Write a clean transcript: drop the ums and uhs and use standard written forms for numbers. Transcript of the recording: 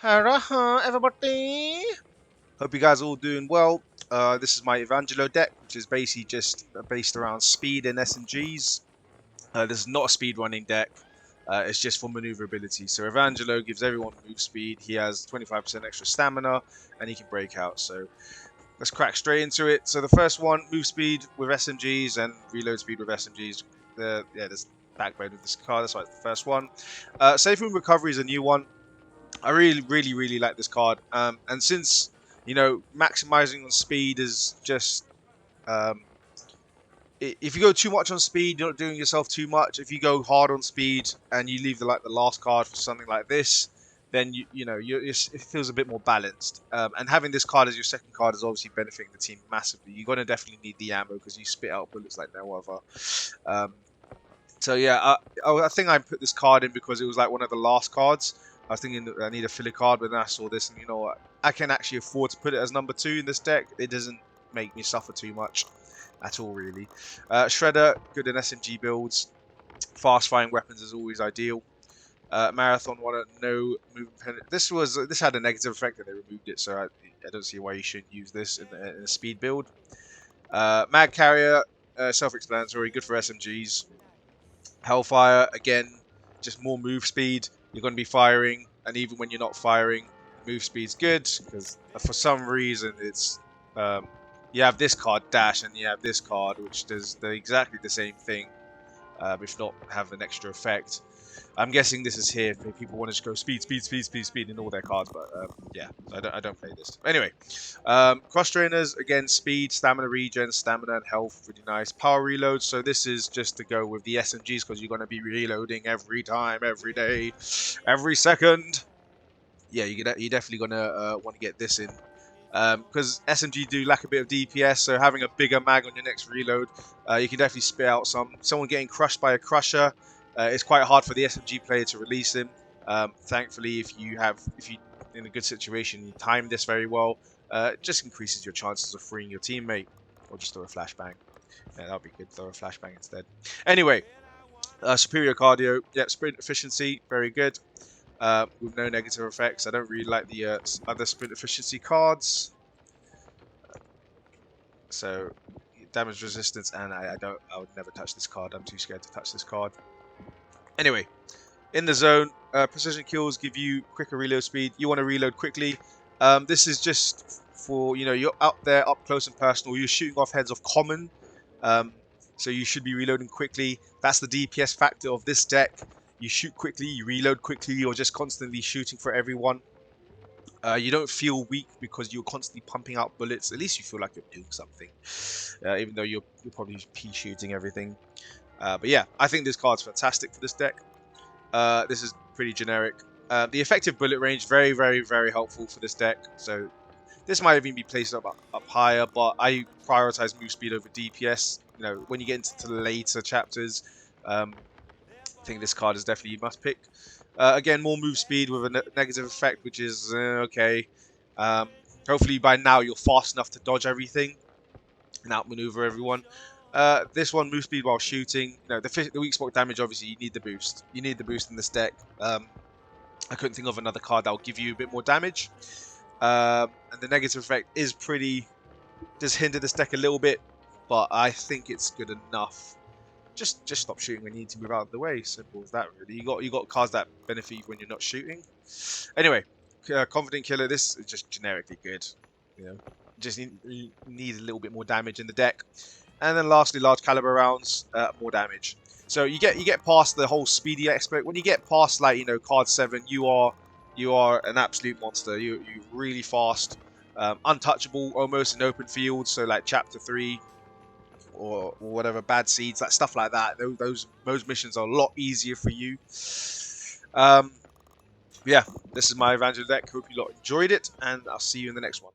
Hurrah, everybody! Hope you guys are all doing well. This is my Evangelo deck, which is basically just based around speed and SMGs. This is not a speed running deck. It's just for maneuverability. So Evangelo gives everyone move speed. He has 25% extra stamina, and he can break out. So let's crack straight into it. So the first one, move speed with SMGs and reload speed with SMGs. There's backbone of this card. That's why it's the first one. Safe room recovery is a new one. I really like this card. And since, you know, maximizing on speed is just... if you go too much on speed, you're not doing yourself too much. If you go hard on speed and you leave the last card for something like this, then it feels a bit more balanced. And having this card as your second card is obviously benefiting the team massively. You're going to definitely need the ammo because you spit out bullets like no other. So yeah, I think I put this card in because it was like one of the last cards. I was thinking that I need a filler card, but then I saw this, and you know what? I can actually afford to put it as number 2 in this deck. It doesn't make me suffer too much at all, really. Shredder, good in SMG builds. Fast firing weapons is always ideal. Marathon one, no movement. This had a negative effect, and they removed it, so I don't see why you shouldn't use this in a speed build. Mag Carrier, self-explanatory, good for SMGs. Hellfire, again, just more move speed. You're going to be firing, and even when you're not firing, move speed's good, because for some reason it's you have this card, Dash, and you have this card, which does exactly the same thing, if not have an extra effect. I'm guessing this is here if people want to just go speed in all their cards, but yeah, I don't play this. Anyway, cross trainers, again, speed, stamina regen, stamina and health, really nice. Power reload, so this is just to go with the SMGs because you're going to be reloading every time, every day, every second. Yeah, you're definitely going to want to get this in. Because SMG do lack a bit of DPS, so having a bigger mag on your next reload, you can definitely spit out someone getting crushed by a crusher. It's quite hard for the SMG player to release him. Thankfully, if you in a good situation, you time this very well, it just increases your chances of freeing your teammate, or just throw a flashbang. Yeah, that'll be good. Throw a flashbang instead. Anyway, superior cardio. Yep, sprint efficiency, very good. With no negative effects. I don't really like the other sprint efficiency cards. So damage resistance, and I would never touch this card. I'm too scared to touch this card. Anyway, in the zone, precision kills give you quicker reload speed. You want to reload quickly. This is just for, you know, you're out there up close and personal. You're shooting off heads of common. So you should be reloading quickly. That's the DPS factor of this deck. You shoot quickly, you reload quickly, you're just constantly shooting for everyone. You don't feel weak because you're constantly pumping out bullets. At least you feel like you're doing something, even though you're probably P-shooting everything. But yeah, I think this card's fantastic for this deck. This is pretty generic. The effective bullet range, very helpful for this deck. So this might even be placed up higher, but I prioritize move speed over DPS. You know, when you get into the later chapters, I think this card is definitely a must pick. Again, more move speed with a negative effect, which is okay. Hopefully by now you're fast enough to dodge everything and outmaneuver everyone. This one, move speed while shooting. You know, the weak spot damage, obviously you need the boost. You need the boost in this deck. I couldn't think of another card that will give you a bit more damage. And the negative effect is does hinder this deck a little bit, but I think it's good enough. Just stop shooting when you need to move out of the way. Simple as that, really. You got cards that benefit you when you're not shooting. Anyway, confident killer. This is just generically good. You know, just need a little bit more damage in the deck. And then lastly, large caliber rounds, more damage. So you get past the whole speedy aspect. When you get past, like, you know, card 7, you are an absolute monster. You're really fast, untouchable, almost in open field. So like chapter 3. Or whatever, bad seeds, like stuff like that. Those missions are a lot easier for you. Yeah, this is my Evangelo deck. Hope you lot enjoyed it, and I'll see you in the next one.